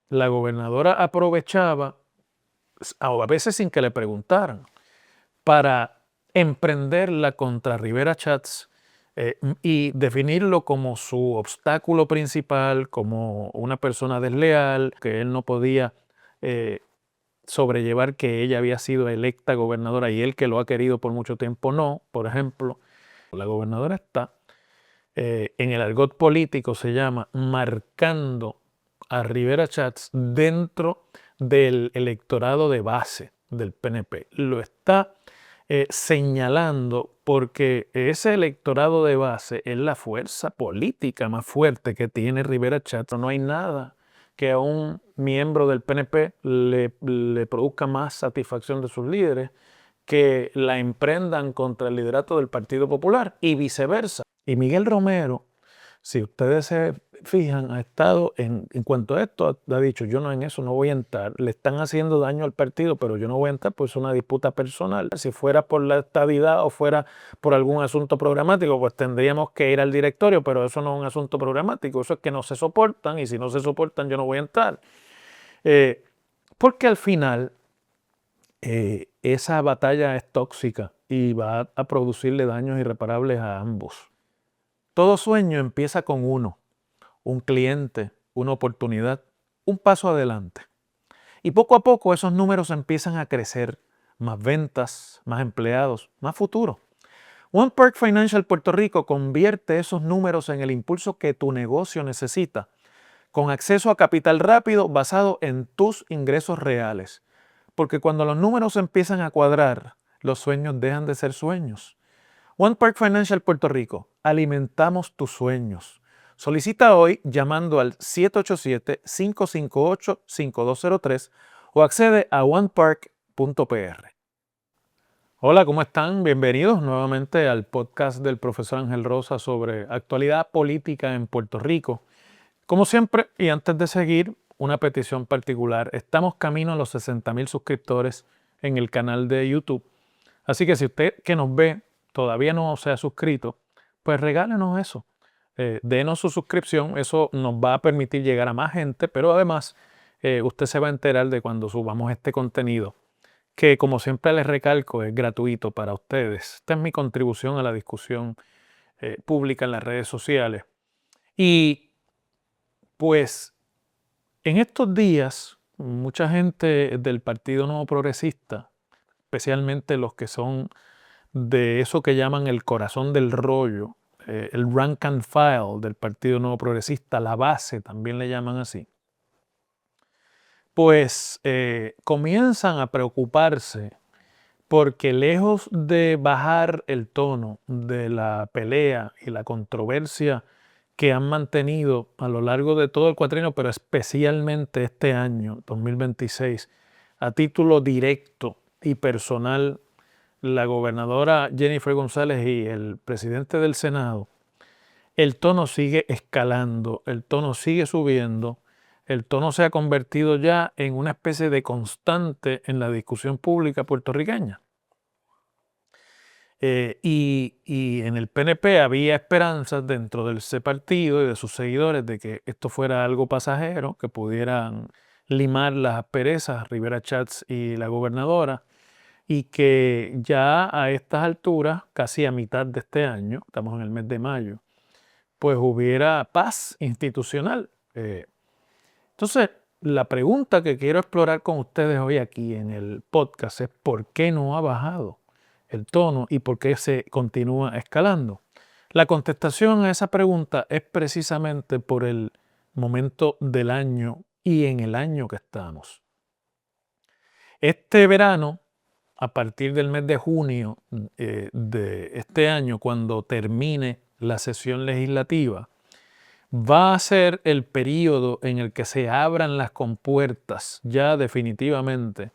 la gobernadora aprovechaba, a veces sin que le preguntaran, para emprenderla contra Rivera Chats y definirlo como su obstáculo principal, como una persona desleal, que él no podía eh, sobrellevar que ella había sido electa gobernadora y él que lo ha querido por mucho tiempo no. Por ejemplo, la gobernadora está, en el argot político se llama marcando a Rivera Chats dentro del electorado de base del PNP. Lo está señalando porque ese electorado de base es la fuerza política más fuerte que tiene Rivera Chats. No hay nada que a un miembro del PNP le produzca más satisfacción de sus líderes que la emprendan contra el liderato del Partido Popular y viceversa. Y Miguel Romero, si ustedes se fijan, ha estado en cuanto a esto, ha dicho, yo no en eso no voy a entrar, le están haciendo daño al partido, pero yo no voy a entrar, pues es una disputa personal. Si fuera por la estadidad o fuera por algún asunto programático, pues tendríamos que ir al directorio, pero eso no es un asunto programático, eso es que no se soportan y si no se soportan yo no voy a entrar. Porque al final esa batalla es tóxica y va a producirle daños irreparables a ambos. Todo sueño empieza con uno, un cliente, una oportunidad, un paso adelante. Y poco a poco esos números empiezan a crecer, más ventas, más empleados, más futuro. One Park Financial Puerto Rico convierte esos números en el impulso que tu negocio necesita, con acceso a capital rápido basado en tus ingresos reales. Porque cuando los números empiezan a cuadrar, los sueños dejan de ser sueños. One Park Financial Puerto Rico, alimentamos tus sueños. Solicita hoy llamando al 787-558-5203 o accede a onepark.pr. Hola, ¿cómo están? Bienvenidos nuevamente al podcast del profesor Ángel Rosa sobre actualidad política en Puerto Rico. Como siempre, y antes de seguir, una petición particular. Estamos camino a los 60,000 suscriptores en el canal de YouTube. Así que si usted que nos ve todavía no se ha suscrito, pues regálenos eso. Denos su suscripción, eso nos va a permitir llegar a más gente, pero además usted se va a enterar de cuando subamos este contenido, que como siempre les recalco es gratuito para ustedes. Esta es mi contribución a la discusión pública en las redes sociales. Y pues en estos días, mucha gente del Partido Nuevo Progresista, especialmente los que son de eso que llaman el corazón del rollo, el rank and file del Partido Nuevo Progresista, la base también le llaman así, pues comienzan a preocuparse porque lejos de bajar el tono de la pelea y la controversia que han mantenido a lo largo de todo el cuatrienio, pero especialmente este año, 2026, a título directo y personal, la gobernadora Jennifer González y el presidente del Senado, el tono sigue escalando, el tono sigue subiendo, el tono se ha convertido ya en una especie de constante en la discusión pública puertorriqueña. Y en el PNP había esperanzas dentro de ese partido y de sus seguidores de que esto fuera algo pasajero, que pudieran limar las asperezas Rivera Chats y la gobernadora, y que ya a estas alturas, casi a mitad de este año, estamos en el mes de mayo, pues hubiera paz institucional. Entonces, la pregunta que quiero explorar con ustedes hoy aquí en el podcast es ¿por qué no ha bajado el tono y por qué se continúa escalando? La contestación a esa pregunta es precisamente por el momento del año y en el año que estamos. Este verano, a partir del mes de junio de este año, cuando termine la sesión legislativa, va a ser el periodo en el que se abran las compuertas ya definitivamente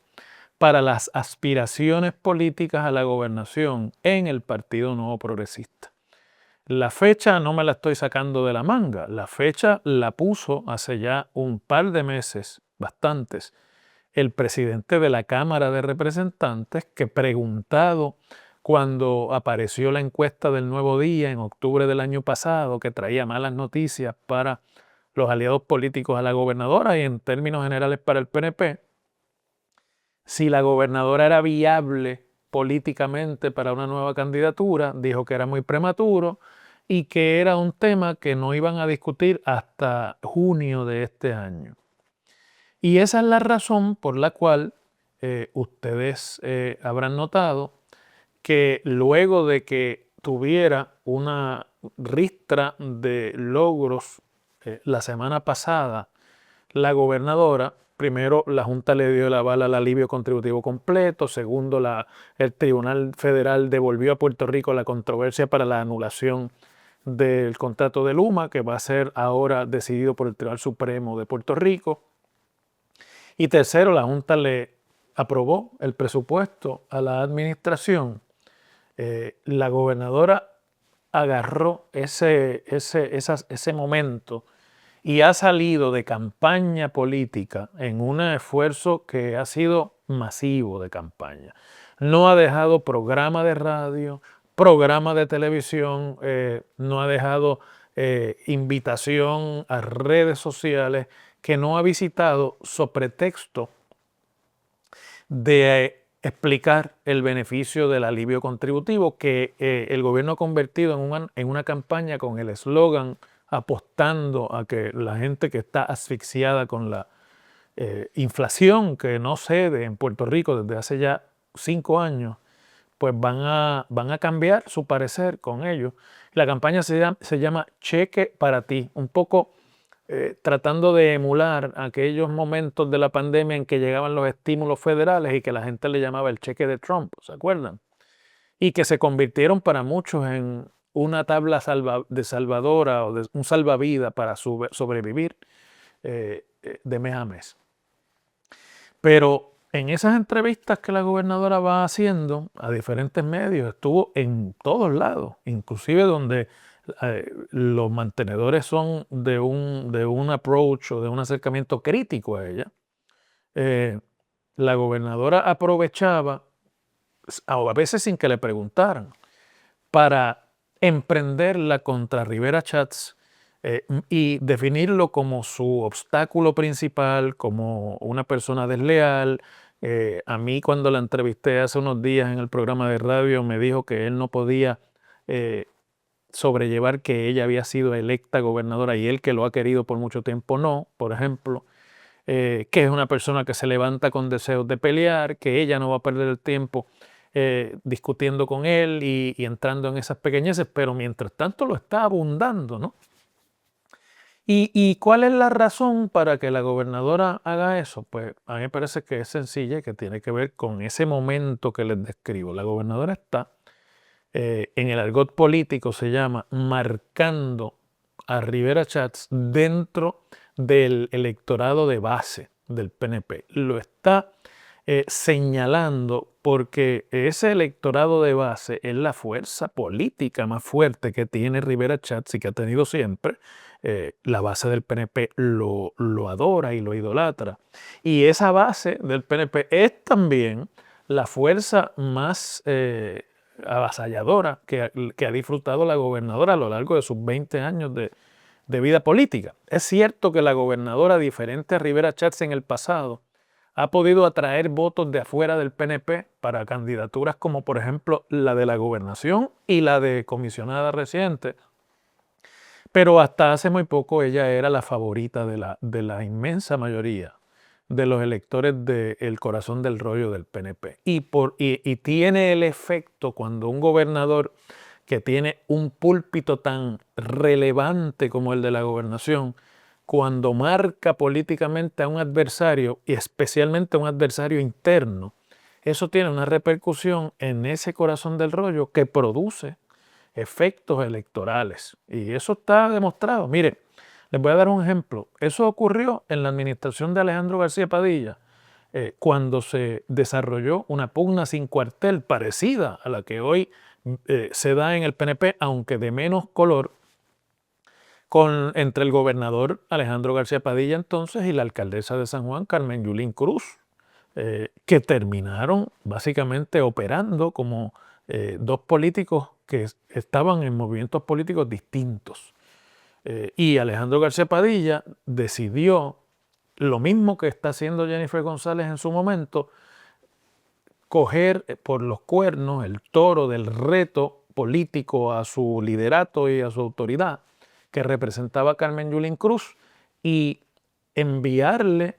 para las aspiraciones políticas a la gobernación en el Partido Nuevo Progresista. La fecha no me la estoy sacando de la manga, la fecha la puso hace ya un par de meses, bastantes, el presidente de la Cámara de Representantes, que preguntado cuando apareció la encuesta del Nuevo Día en octubre del año pasado, que traía malas noticias para los aliados políticos a la gobernadora y en términos generales para el PNP, si la gobernadora era viable políticamente para una nueva candidatura, dijo que era muy prematuro y que era un tema que no iban a discutir hasta junio de este año. Y esa es la razón por la cual ustedes habrán notado que luego de que tuviera una ristra de logros la semana pasada, la gobernadora, primero la Junta le dio el aval al alivio contributivo completo, segundo el Tribunal Federal devolvió a Puerto Rico la controversia para la anulación del contrato de Luma, que va a ser ahora decidido por el Tribunal Supremo de Puerto Rico. Y tercero, la Junta le aprobó el presupuesto a la administración. La gobernadora agarró ese momento y ha salido de campaña política en un esfuerzo que ha sido masivo de campaña. No ha dejado programa de radio, programa de televisión, no ha dejado invitación a redes sociales que no ha visitado sobre pretexto de explicar el beneficio del alivio contributivo que el gobierno ha convertido en una campaña con el eslogan apostando a que la gente que está asfixiada con la inflación que no cede en Puerto Rico desde hace ya 5 años, pues van a cambiar su parecer con ellos. La campaña se llama Cheque para ti, un poco tratando de emular aquellos momentos de la pandemia en que llegaban los estímulos federales y que la gente le llamaba el cheque de Trump, ¿se acuerdan? Y que se convirtieron para muchos en una tabla de salvadora o de un salvavidas para sobrevivir de mes a mes. Pero en esas entrevistas que la gobernadora va haciendo a diferentes medios, estuvo en todos lados, inclusive donde los mantenedores son de un approach o de un acercamiento crítico a ella. La gobernadora aprovechaba, a veces sin que le preguntaran, para emprenderla contra Rivera Chats y definirlo como su obstáculo principal, como una persona desleal. A mí cuando la entrevisté hace unos días en el programa de radio me dijo que él no podía sobrellevar que ella había sido electa gobernadora y él que lo ha querido por mucho tiempo no, por ejemplo. Que es una persona que se levanta con deseos de pelear, que ella no va a perder el tiempo discutiendo con él y entrando en esas pequeñeces, pero mientras tanto lo está abundando, ¿no? ¿Y cuál es la razón para que la gobernadora haga eso? Pues a mí me parece que es sencilla y que tiene que ver con ese momento que les describo. La gobernadora está, en el argot político se llama, marcando a Rivera Chats dentro del electorado de base del PNP. Lo está señalando porque ese electorado de base es la fuerza política más fuerte que tiene Rivera Chats y que ha tenido siempre. La base del PNP lo adora y lo idolatra. Y esa base del PNP es también la fuerza más avasalladora que ha disfrutado la gobernadora a lo largo de sus 20 años de vida política. Es cierto que la gobernadora, diferente a Rivera Chats en el pasado, ha podido atraer votos de afuera del PNP para candidaturas como por ejemplo la de la gobernación y la de comisionada reciente, pero hasta hace muy poco ella era la favorita de la inmensa mayoría de los electores del corazón del rollo del PNP. Y tiene el efecto cuando un gobernador que tiene un púlpito tan relevante como el de la gobernación, cuando marca políticamente a un adversario y especialmente a un adversario interno, eso tiene una repercusión en ese corazón del rollo que produce efectos electorales. Y eso está demostrado. Mire, les voy a dar un ejemplo. Eso ocurrió en la administración de Alejandro García Padilla, cuando se desarrolló una pugna sin cuartel parecida a la que hoy se da en el PNP, aunque de menos color, entre el gobernador Alejandro García Padilla entonces y la alcaldesa de San Juan, Carmen Yulín Cruz, que terminaron básicamente operando como dos políticos que estaban en movimientos políticos distintos. Y Alejandro García Padilla decidió lo mismo que está haciendo Jennifer González en su momento, coger por los cuernos el toro del reto político a su liderato y a su autoridad que representaba Carmen Yulín Cruz y enviarle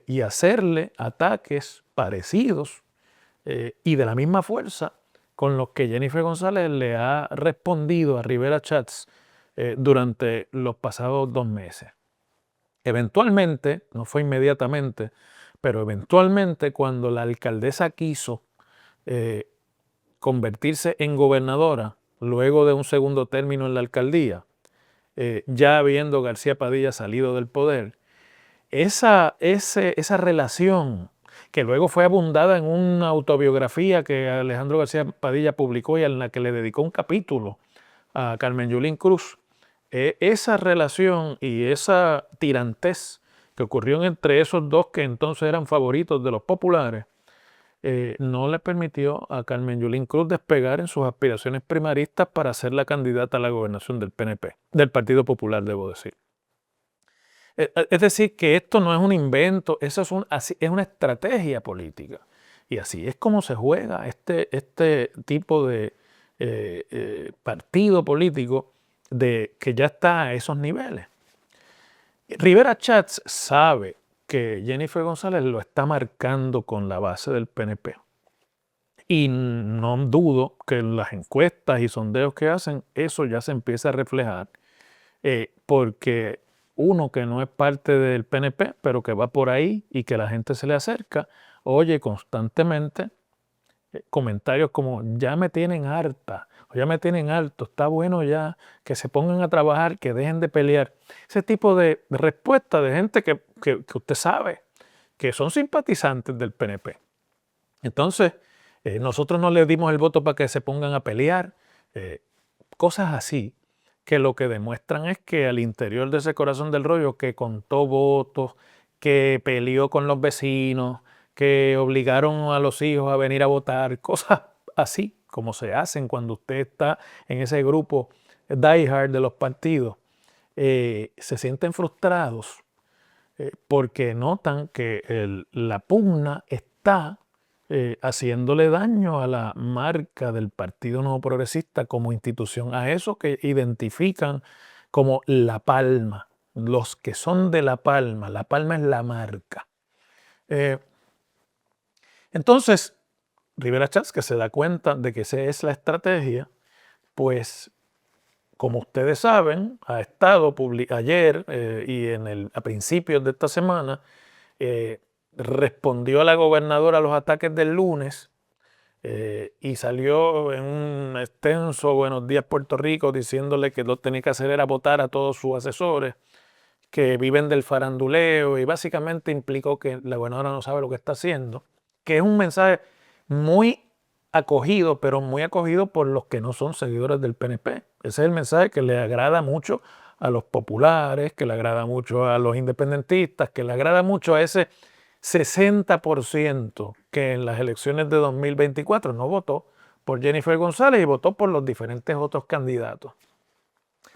y hacerle ataques parecidos y de la misma fuerza con los que Jennifer González le ha respondido a Rivera Schatz durante los pasados 2 meses. Eventualmente, no fue inmediatamente, pero eventualmente cuando la alcaldesa quiso convertirse en gobernadora luego de un segundo término en la alcaldía, ya habiendo García Padilla salido del poder, esa relación que luego fue abundada en una autobiografía que Alejandro García Padilla publicó y en la que le dedicó un capítulo a Carmen Yulín Cruz, esa relación y esa tirantez que ocurrió entre esos dos que entonces eran favoritos de los populares, no le permitió a Carmen Yulín Cruz despegar en sus aspiraciones primaristas para ser la candidata a la gobernación del PNP, del Partido Popular, debo decir. Es decir, que esto no es un invento, eso es una estrategia política. Y así es como se juega este tipo de partido político que ya está a esos niveles. Rivera Schatz sabe que Jennifer González lo está marcando con la base del PNP. Y no dudo que en las encuestas y sondeos que hacen, eso ya se empieza a reflejar, porque uno que no es parte del PNP, pero que va por ahí y que la gente se le acerca, oye constantemente comentarios como ya me tienen harta, o ya me tienen harto, está bueno ya que se pongan a trabajar, que dejen de pelear. Ese tipo de respuesta de gente que usted sabe que son simpatizantes del PNP. Entonces, nosotros no les dimos el voto para que se pongan a pelear, cosas así, que lo que demuestran es que al interior de ese corazón del rollo que contó votos, que peleó con los vecinos, que obligaron a los hijos a venir a votar, cosas así como se hacen cuando usted está en ese grupo diehard de los partidos, se sienten frustrados porque notan que la pugna está haciéndole daño a la marca del Partido Nuevo Progresista como institución, a eso que identifican como La Palma, los que son de La Palma es la marca. Entonces, Rivera Schatz, que se da cuenta de que esa es la estrategia, pues como ustedes saben, ha estado ayer y a principios de esta semana, respondió a la gobernadora a los ataques del lunes y salió en un extenso Buenos Días Puerto Rico diciéndole que lo que tenía que hacer era votar a todos sus asesores que viven del faranduleo y básicamente implicó que la gobernadora no sabe lo que está haciendo, que es un mensaje muy acogido, pero muy acogido por los que no son seguidores del PNP. Ese es el mensaje que le agrada mucho a los populares, que le agrada mucho a los independentistas, que le agrada mucho a ese 60% que en las elecciones de 2024 no votó por Jennifer González y votó por los diferentes otros candidatos.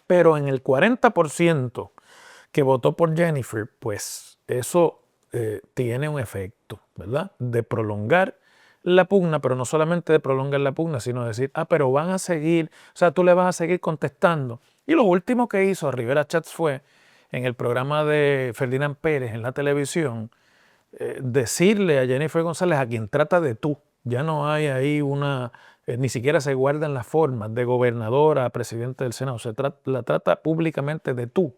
Pero en el 40% que votó por Jennifer, pues eso tiene un efecto, ¿verdad? De prolongar la pugna, pero no solamente de prolongar la pugna, sino decir, pero van a seguir, o sea, tú le vas a seguir contestando. Y lo último que hizo Rivera Schatz fue, en el programa de Ferdinand Pérez en la televisión, decirle a Jennifer González, a quien trata de tú, ya no hay ahí ni siquiera se guardan las formas de gobernadora a presidente del Senado, la trata públicamente de tú.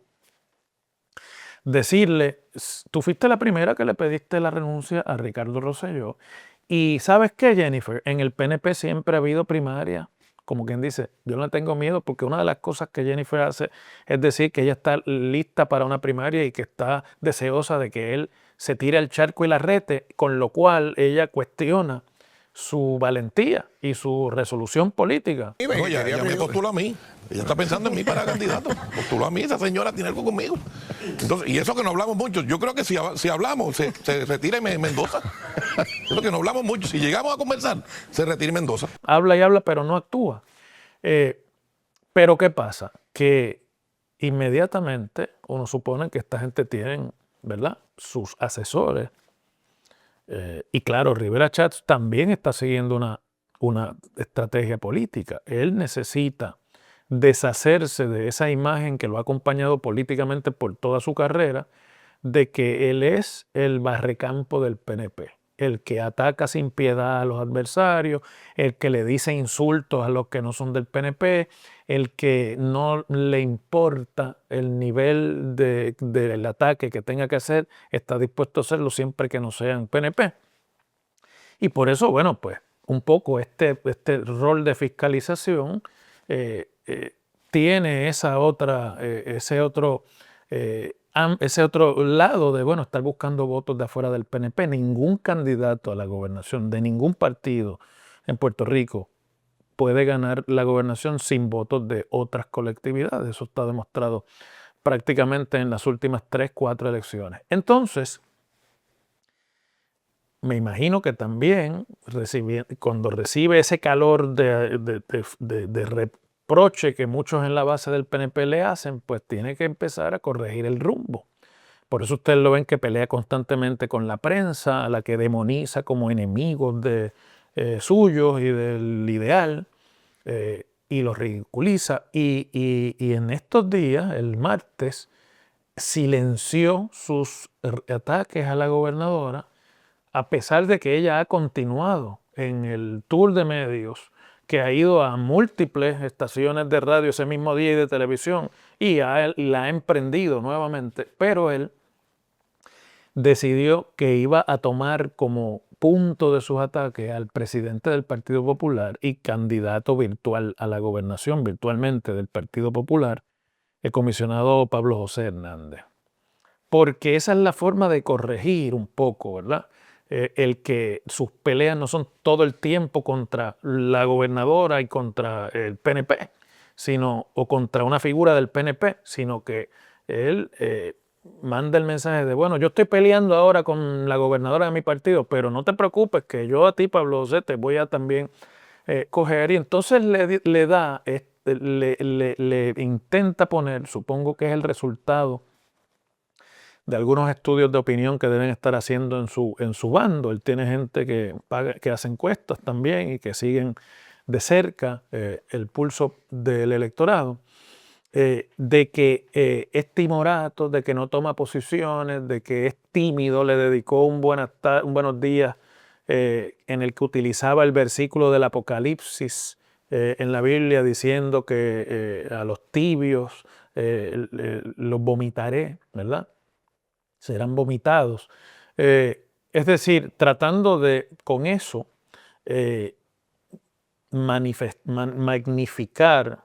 Decirle, tú fuiste la primera que le pediste la renuncia a Ricardo Rosselló. Y ¿sabes qué, Jennifer? En el PNP siempre ha habido primaria. Como quien dice, yo no le tengo miedo porque una de las cosas que Jennifer hace es decir que ella está lista para una primaria y que está deseosa de que él se tire al charco y la rete, con lo cual ella cuestiona su valentía y su resolución política. Ella me postuló a mí. Ella está pensando en mí para candidato. Postuló a mí, esa señora tiene algo conmigo. Entonces, y eso que no hablamos mucho. Yo creo que si hablamos, se retira y Mendoza. Eso que no hablamos mucho. Si llegamos a conversar, se retira Mendoza. Habla y habla, pero no actúa. Pero ¿qué pasa? Que inmediatamente uno supone que esta gente tiene, ¿verdad?, sus asesores. Y claro, Rivera Schatz también está siguiendo una estrategia política. Él necesita deshacerse de esa imagen que lo ha acompañado políticamente por toda su carrera, de que él es el barrecampo del PNP, el que ataca sin piedad a los adversarios, el que le dice insultos a los que no son del PNP, el que no le importa el nivel del ataque que tenga que hacer, está dispuesto a hacerlo siempre que no sean PNP. Y por eso, bueno, pues un poco este rol de fiscalización tiene ese otro lado de, bueno, estar buscando votos de afuera del PNP. Ningún candidato a la gobernación de ningún partido en Puerto Rico puede ganar la gobernación sin votos de otras colectividades. Eso está demostrado prácticamente en las últimas 3, 4 elecciones. Entonces, me imagino que también cuando recibe ese calor de reproche que muchos en la base del PNP le hacen, pues tiene que empezar a corregir el rumbo. Por eso ustedes lo ven que pelea constantemente con la prensa, a la que demoniza como enemigos suyos y del ideal, y los ridiculiza. Y en estos días, el martes, silenció sus ataques a la gobernadora, a pesar de que ella ha continuado en el tour de medios, que ha ido a múltiples estaciones de radio ese mismo día y de televisión, y la ha emprendido nuevamente, pero él decidió que iba a tomar como punto de sus ataques al presidente del Partido Popular y candidato virtual a la gobernación virtualmente del Partido Popular, el comisionado Pablo José Hernández. Porque esa es la forma de corregir un poco, ¿verdad? El que sus peleas no son todo el tiempo contra la gobernadora y contra el PNP, o contra una figura del PNP, sino que él manda el mensaje de, bueno, yo estoy peleando ahora con la gobernadora de mi partido, pero no te preocupes que yo a ti, Pablo José, te voy a también coger. Y entonces le intenta poner, supongo que es el resultado de algunos estudios de opinión que deben estar haciendo en su bando. Él tiene gente que hace encuestas también y que siguen de cerca el pulso del electorado, de que es timorato, de que no toma posiciones, de que es tímido. Le dedicó un buenos días en el que utilizaba el versículo del Apocalipsis en la Biblia, diciendo que a los tibios los vomitaré, ¿verdad? Serán vomitados. Es decir, tratando de, con eso, magnificar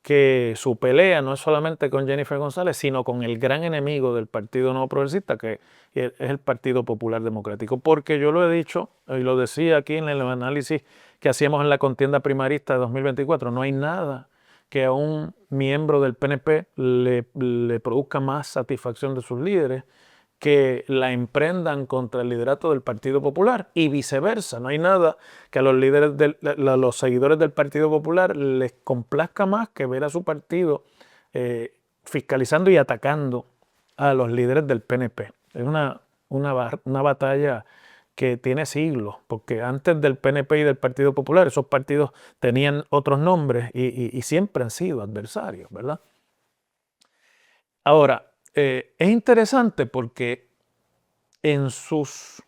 que su pelea no es solamente con Jennifer González, sino con el gran enemigo del Partido Nuevo Progresista, que es el Partido Popular Democrático. Porque yo lo he dicho, y lo decía aquí en el análisis que hacíamos en la contienda primarista de 2024, no hay nada que a un miembro del PNP le produzca más satisfacción de sus líderes que la emprendan contra el liderato del Partido Popular, y viceversa. No hay nada que a los seguidores del Partido Popular les complazca más que ver a su partido fiscalizando y atacando a los líderes del PNP. Es una batalla que tiene siglos, porque antes del PNP y del Partido Popular esos partidos tenían otros nombres y siempre han sido adversarios, ¿verdad? Ahora, es interesante porque en sus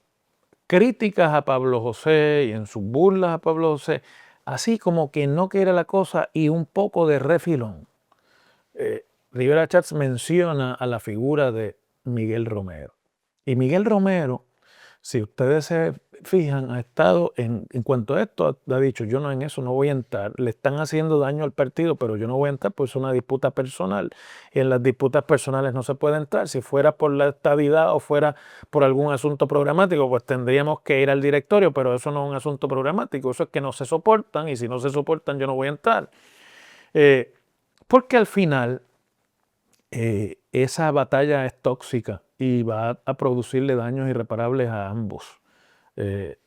críticas a Pablo José y en sus burlas a Pablo José, así como que no quiere la cosa y un poco de refilón, Rivera Schatz menciona a la figura de Miguel Romero. Y Miguel Romero, si ustedes se fijan, ha estado en cuanto a esto, ha dicho, yo no en eso no voy a entrar, le están haciendo daño al partido, pero yo no voy a entrar, pues es una disputa personal. Y en las disputas personales no se puede entrar. Si fuera por la estadidad o fuera por algún asunto programático, pues tendríamos que ir al directorio, pero eso no es un asunto programático, eso es que no se soportan, y si no se soportan yo no voy a entrar. Porque al final esa batalla es tóxica y va a producirle daños irreparables a ambos.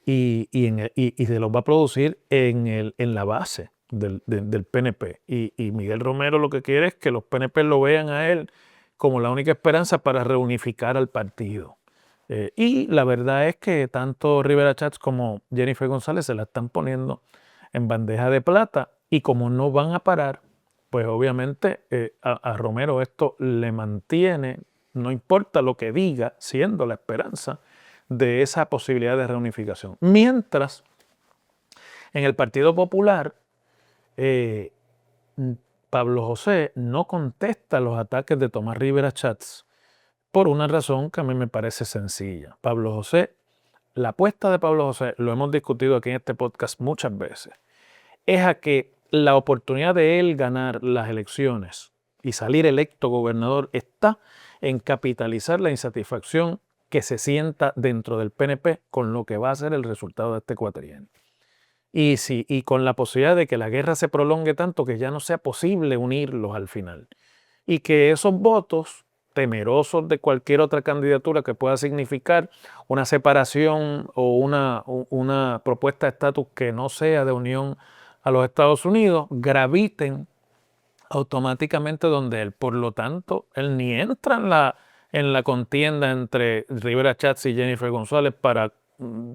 Y se los va a producir en la base. del PNP. Y Miguel Romero lo que quiere es que los PNP lo vean a él como la única esperanza para reunificar al partido. Y la verdad es que tanto Rivera Chats como Jennifer González se la están poniendo en bandeja de plata, y como no van a parar, pues obviamente a Romero esto le mantiene, no importa lo que diga, siendo la esperanza de esa posibilidad de reunificación. Mientras, en el Partido Popular, Pablo José no contesta los ataques de Tomás Rivera Chats por una razón que a mí me parece sencilla. Pablo José, la apuesta de Pablo José, lo hemos discutido aquí en este podcast muchas veces, es a que la oportunidad de él ganar las elecciones y salir electo gobernador está en capitalizar la insatisfacción que se sienta dentro del PNP con lo que va a ser el resultado de este cuatrienio. Y con la posibilidad de que la guerra se prolongue tanto que ya no sea posible unirlos al final. Y que esos votos, temerosos de cualquier otra candidatura que pueda significar una separación o una propuesta de estatus que no sea de unión a los Estados Unidos, graviten automáticamente donde él. Por lo tanto, él ni entra en la contienda entre Rivera Chats y Jennifer González para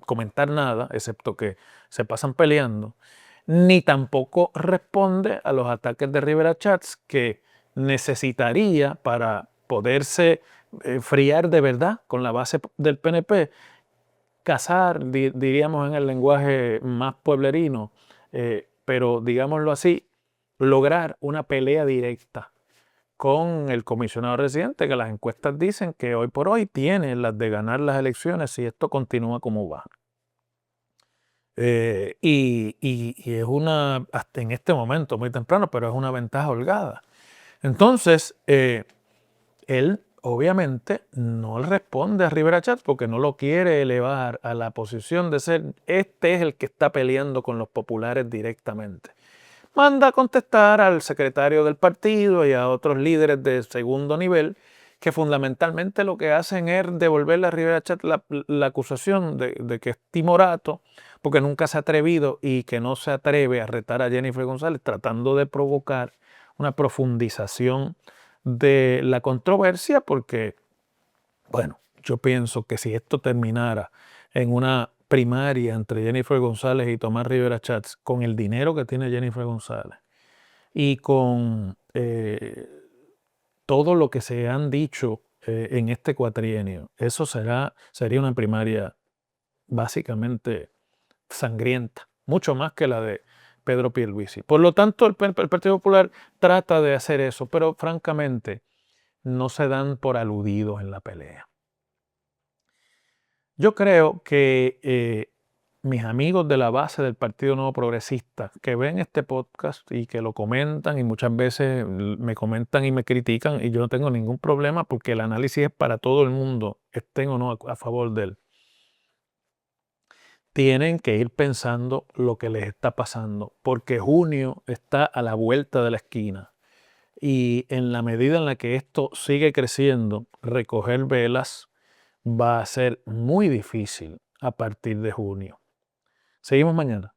comentar nada, excepto que se pasan peleando, ni tampoco responde a los ataques de Rivera Chats que necesitaría para poderse friar de verdad con la base del PNP, cazar, diríamos en el lenguaje más pueblerino, pero digámoslo así, lograr una pelea directa con el comisionado residente, que las encuestas dicen que hoy por hoy tiene las de ganar las elecciones si esto continúa como va. Y es hasta en este momento, muy temprano, pero es una ventaja holgada. Entonces, él obviamente no le responde a Rivera Chats porque no lo quiere elevar a la posición de ser este es el que está peleando con los populares directamente. Manda a contestar al secretario del partido y a otros líderes de segundo nivel que fundamentalmente lo que hacen es devolverle a Rivera Chats la acusación de que es timorato porque nunca se ha atrevido y que no se atreve a retar a Jennifer González, tratando de provocar una profundización de la controversia, porque, bueno, yo pienso que si esto terminara en una primaria entre Jennifer González y Tomás Rivera Chats, con el dinero que tiene Jennifer González y con todo lo que se han dicho en este cuatrienio, eso sería una primaria básicamente sangrienta, mucho más que la de Pedro Pierluisi. Por lo tanto, el Partido Popular trata de hacer eso, pero francamente no se dan por aludidos en la pelea. Yo creo que mis amigos de la base del Partido Nuevo Progresista que ven este podcast y que lo comentan y muchas veces me comentan y me critican, y yo no tengo ningún problema porque el análisis es para todo el mundo, estén o no a favor de él, tienen que ir pensando lo que les está pasando, porque junio está a la vuelta de la esquina. Y en la medida en la que esto sigue creciendo, recoger velas va a ser muy difícil a partir de junio. Seguimos mañana.